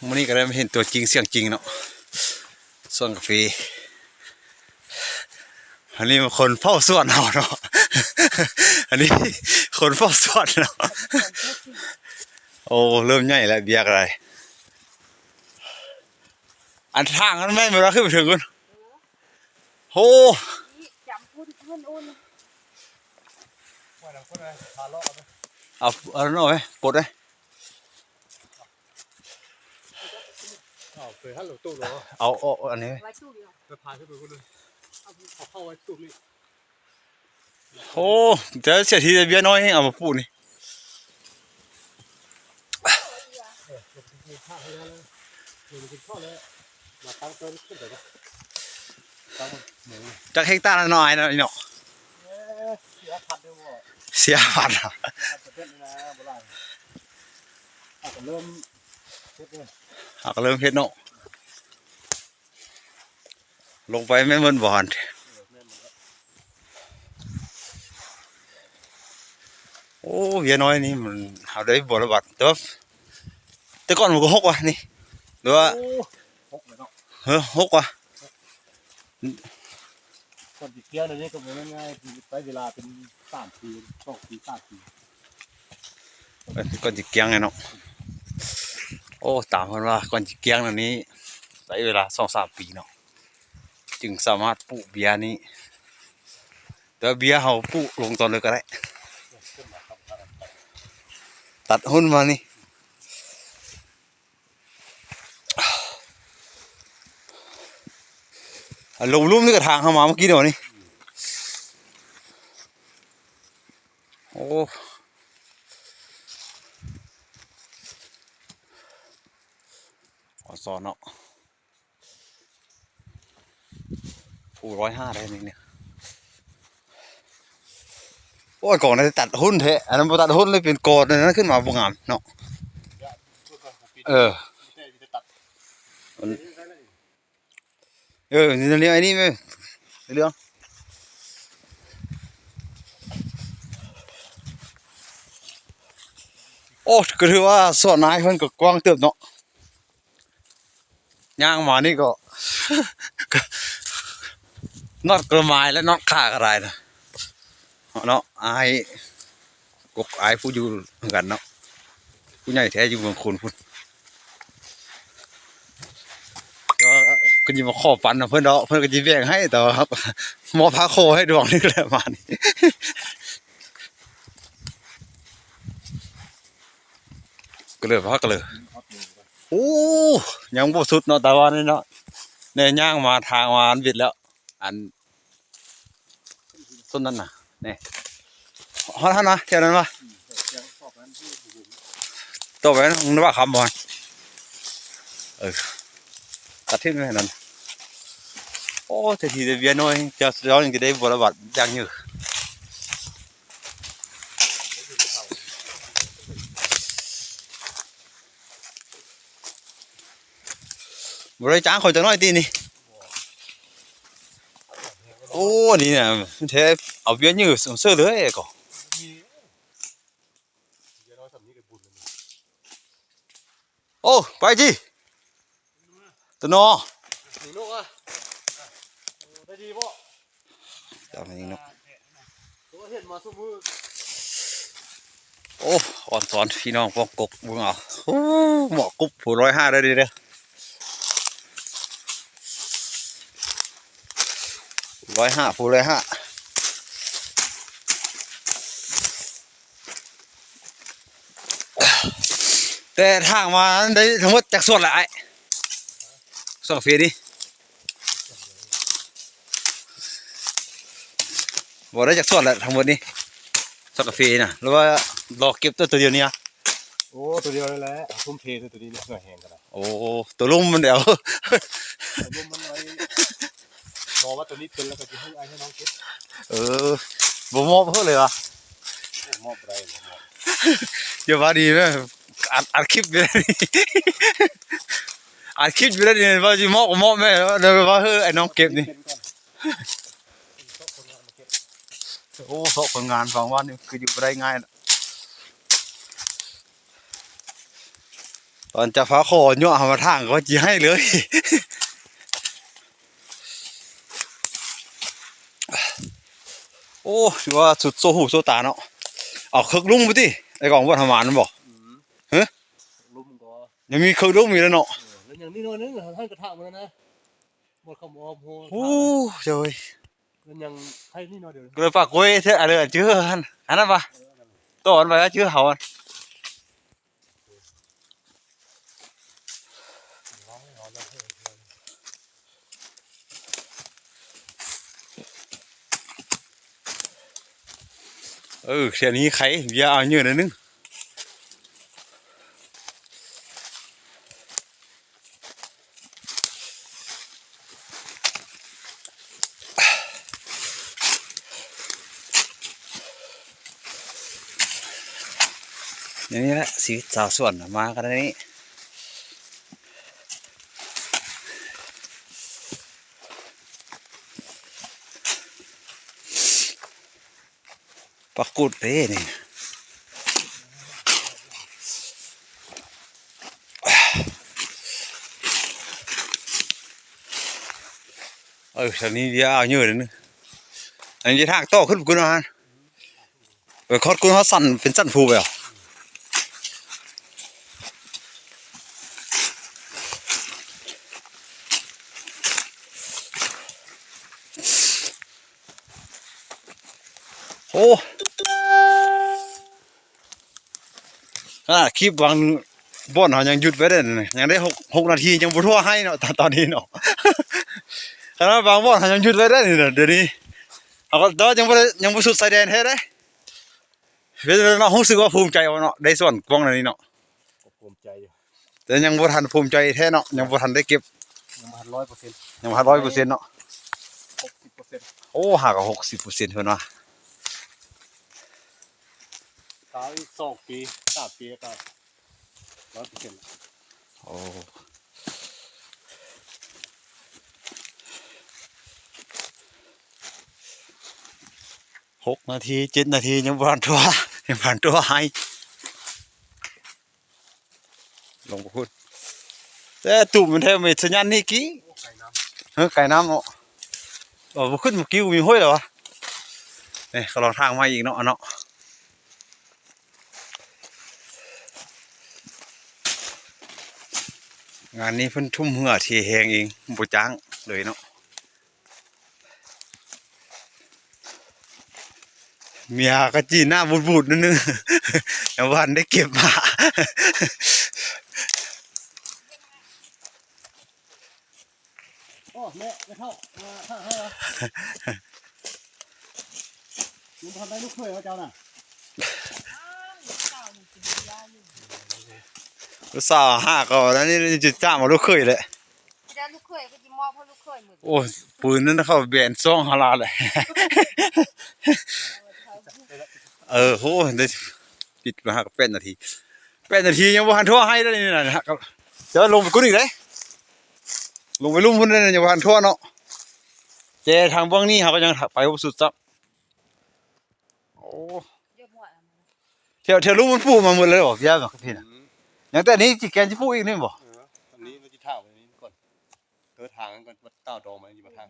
วันนี้ก็ได้มาเห็นตัวจริงเสียงจริงเนาะส่วนกาแฟอันนี้มันคนเฝ้าสวนเนาะอันนี้คนเฝ้าสวนเนาะโอ้เริ่มใหญ่แล้วเบียกอะไรอันทางนั้นแม่นเวลาขึ้นไปถึงกันโอ้จำพูดเพื่อนอุ่นเอาหน่อยปลดเลยเคยฮัลโหลตู้เหรอเอาอันนี้ไว้ตู้เดียวไปพาขึ้นไปคนนึงเอาเข้าไว้ตู้นี่โอ้จะเสียทีจะเบียน้อยเอามาพูดนี่จากเฮกตาร์น้อยนะนี่เนาะเสียพันอ่ะเริ่มเฮ็ดเนาะลงไปแม่นบ่อนโอ้เบียน้อยนี่มันเอาได้บ่ระบาดแต่ก่อนมันก็หกว่ะนี่หรือว่าหกว่ะก่อนจะเกี่ยวนี่ก็ง่ายๆใช้เวลาเป็น3 ปี2 ปี3 ปีก่อนจะเกียงไงเนาะโอ้ตามกันว่าก่อนจะเกียงอันนี้ใช้เวลา2-3 ปีเนาะจึงสามารถปลูกเบียร์นี้แต่เบียร์เขาปลูกลงตอนเลยก็ได้ตัดหุ้นมานี่ลงลุ่มนี่กระทางเข้ามาเมื่อกี้เดี๋ยวนี้โอ้สอนเนาะผู้105ได้นี่เนี่ยโอ้ยก่อนจะตัดหุ้นเทะอันนั้นพอตัดหุ้นเลยเป็นกอดนั้นขึ้นมาบงามเนาะนี่เรื่องไอ้นี่ไหมเรื่องโอ้ก็ถือว่าส่วนนายเพิ่นก็กว้างเติบเนาะย่างมานี่ก็นอดกระไม้และนอดขาอะไรนะเนาะอายกกอายผู้อยู่เหมือนกันเนาะผู้ใหญ่แท้อยู่เมืองคุณพุ่นก็ยิมาข้อปันนะเพื่อนเนาะเพื่อนก็ยิแบ่งให้แต่ครับมอพาโคให้ดวงนี่แหละมานี่ก็เลยพักเลยโอ้ยังบ่สุดเนาะแต่ว่านี่เนาะเนี่ยย่างมาทางมาอันบิดแล้วอันต้นนั้นน่ะนี่ฮอดนะเท่านั้นวะต่อไปมึงนึกว่าคำบ่ตัดทิ้งไปนั่นโอ้แต่ทีเดียวน้อยจะย้อนจะได้บริบทอย่างนี้บริจาคเขาจะน้อยตีนี่โอ้นี่เนี่ยเทเอาเบี้ยยืดเสื้อเลยก็โอ้ไปจีตัวนอได้ดีป่ะจำนี้เนาะตัวเห็นมาสู้มือโอ้อ่อนสอนพี่น้องพวกกบบุ้งเอาโอ้หมอกบผู้105ได้ดีเด้อ105ผู้105แต่ทางมาได้ทั้งหมดจากส่วนละไอ้ส่วนเฟียดิบอกได้จากส่วนละทั้งหมดนี่ส่วนกาแฟน่ะหรือว่ารอเก็บตัวเดียวนี้อ่ะโอ้ตัวเดียวเลยแหละทุ่มเทตัวนี้เหนื่อยแหงกันนะโอ้ตัวลุ่มมันเดี๋ยวลุ่มมันไว้บอกว่าตัวนี้เป็นแล้วก็จะให้น้องเก็บบ่มอบเพิ่มเลยวะมอบอะไรเดี๋ยวว่าดีไหมอัดคลิปไปเลยอัดคลิปไปเลยเนี่ยว่าจะมอบแม่เดี๋ยวว่าไอ้น้องเก็บนี่โอ้โหคนงาน2 วันนี่คืออยู่ไม่ได้ง่ายต อนจะฟ้าคอเนาะหามาทางก็สิให้เลย โอ้ถือว่าสุดโซหูโซตาเนาะเอาคึกลุงไปติไอ้กองบ่ทำงานมันบ่ฮะ ลุ่มก็ ยังมีคึกลุงอยู่แล้วเนาะ แล้วอย่างนี้หน่อยนึงท่านกระทะมันนะหมดคำออมโห โอ้เจ้ย แล้วยังให้นี่หน่อยเดียว ก็เลยฝากไว้เถอะอะไรเชื่ออันนั้นปะต่ออันไปก็เชื่อเขาอันเสียนี้ใครอย่าเอาเยอะหน่อยนึงอย่างนี้แหละชีวิตสาวส่วนมากันนี้ปักกุดเด้นี่เสียนี้อย่าเอาเยอะหน่อยนึงอันนี้ทางต่อขึ้นกุนมาคอดกุนเขาสั่นเป็นสั่นฟูไปอ่ะโอ้ขนาดคลิปวางบ่อนเขายังหยุดไว้ได้เลยยังได้หกนาทียังบ่ทั่วให้เนาะตอนนี้เนาะ ขนาดบางบ่อนเขายังหยุดไว้ได้นี่เนาะเดี๋ยวนี้เขาก็ยังบ่สุดสายแดนแท้เด้เป็นเนาะรู้สึกว่าภูมิใจเอาเนาะได้ส่วนกว้างในนี้เนาะ ภูมิใจอยู่ แต่ยังบ่ทันภูมิใจแท้เนาะยังบ่ทันได้เก็บ ยังมา100%ยังบ่ทัน100%เนาะ 60% โอ้หากว่า60%เพิ่นว่า ตาย2 ปี3 ปีก็100% โอ้6 นาที7 นาทียังบ่ทันทั่วยังบ่ทันทั่วให้ลงบ่พูดแต่ตุ่มมันแท้ไม่สัญญาณนี่กี้ ไก่น้ ไก่น้ำเนาะบ่ขึ้นเมื่อกี้มีห้วยเหรอวะนี่ก็ลองทางมาอีกเนาะเนาะงานนี้เพิ่นทุ่มเหงื่อที่แหงเองบ่จ้างเลยเนาะเมียก็จีหน้าบูดๆนิดนึง แต่วันได้เก็บมา ำโอ้แม่ไม่เท่ามาให้เหรอลุงทำได้ลูกเคยเขาเจ้าน่ะ เจ้านี่กินยาอยู่ อุตส่าห์หาก็แล้วนี่จะจ้างมาลูกเคยเลย ไม่ได้ลูกเคยก็จะมอบเพราะลูกเคยหมด โอ้ยปืนนั้นเขาแบนซ่องฮาลาเลย โหได้ปิดมาหากับ8 นาที8 นาทียังบ่ทันทั่วให้ได้นี่นะครับเดี๋ยวลงไปกุ้นอีกเลยลงไปลุ่มพุ่นได้ยังบ่ทันทั่วเนาะเจทางเบื้องนี้เขาก็ยังไปบ่สุดซับโอ้ เยอะหมด เที่ยวลุ่มมันปูมาหมดเลยบ่พี่ครับพี่น่ะยังแต่นี้จิแกนสิปูอีกนี่บ่ อันนี้เราจะท่าไปนี้ก่อนทางก่อนวัดเต้าดองมาอยู่มาทาง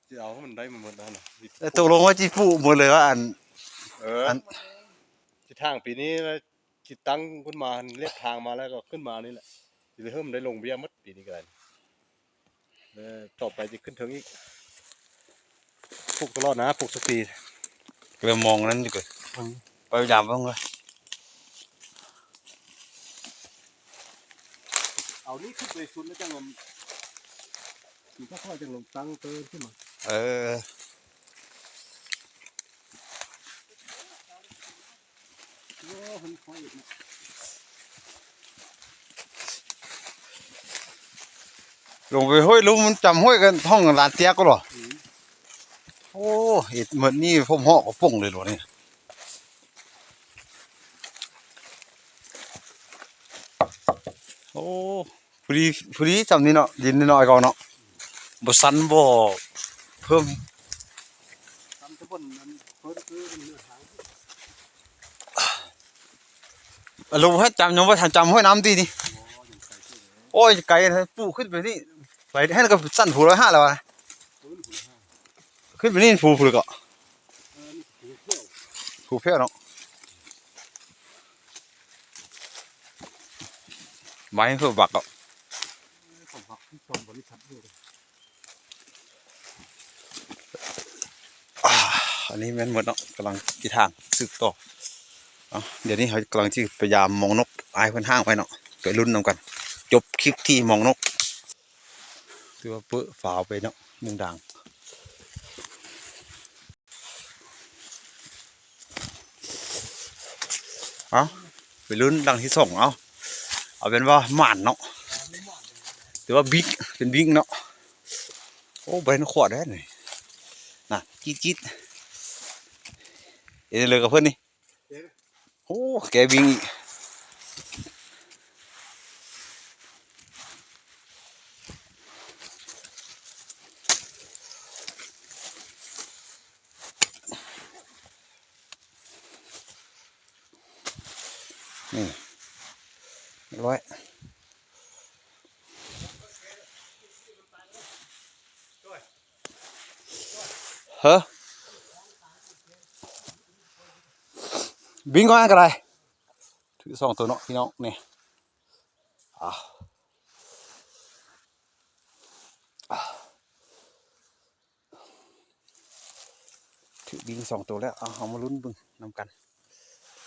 จะเอาให้มันได้มันหมดแล้วนะ แต่ตกลงว่าสิปูหมดเลยว่าอัน ที่ทางปีนี้จิตตั้งขึ้นมาเรียกทางมาแล้วก็ขึ้นมานี่แหละจะเพิ่มได้ลงเบี้ยมัดปีนี้กันต่อไปจะขึ้นถึงอีกปลูกตลอดนะปลูกสปีด ไปมองนั้นดีกว่าไปยามบ้างเลย เอานี่ขึ้นไปสุดแล้วจังลมมันค่อยๆจังลมตั้งเติมขึ้นมา โอ้มันค่อยอีกนะ ลงไปห้วยลุงมันจำห้วยกันท่องลานเตี้ยก็หรอโอ้เห็ดเหมือนนี่ผมห่อก็ป่งเลยหรอเนี่ยโอ้พอดีจำนี่เนาะดินนี่เนาะไอ้กองเนาะบ่สันบ่เพิ่ม ทำทุกคนมันเพิ่มคือมันเนื้อหาง ลงให้จำยังว่าจำห้วยน้ำตีนี่โอ้ยไกลเลยปูขึ้นไปนี่ไปให้ก็สั้นผู150แล้วนะขึ้นไปนี่ผูเลยก็ผูเพี้ยเนาะไม้เพื่อบักอ่ะอันนี้แม่นหมดเนาะกำลังจีทางสืบต่อเดี๋ยวนี้เขากำลังที่พยายามมองนกอายเพิ่นห้างไปเนาะไปลุ้นนำกันจบคลิปที่มองนกคือว่าเปื้อฝาวไปเนาะมุงด่างเอาไปลุ้นดังที่2เอาเป็นว่าหมานเนาะหรือว่าบิ๊กเป็นบิ๊กเนาะโอ้เบรนขวดได้หน่อยน่ะจี๊ดเอเลยกับเพื่อนนี่โอ้แกบิ๊กอีกนี่ร้อยเฮ้อบิ๊กก็อะไรถือ2ตัวเนาะพี่น้องนี่ถือบิ๊ก2ตัวแล้วเอามาลุ้นบึงนำกัน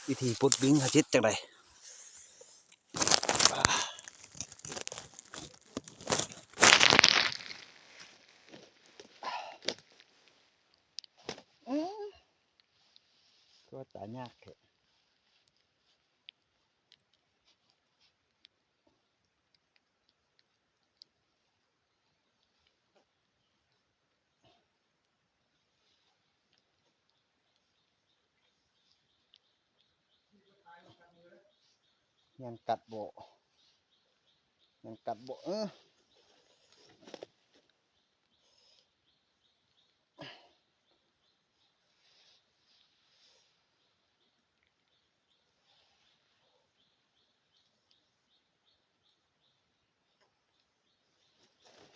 วิธีปลดบิ๊กหาจิตจังไดก็ตายากแค่ยังกัดโบ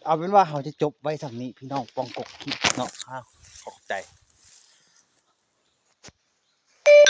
เอาเป็นว่าเขาจะจบไว้สักนี้พี่น้องปองกบคลิปเนาะขอบใจ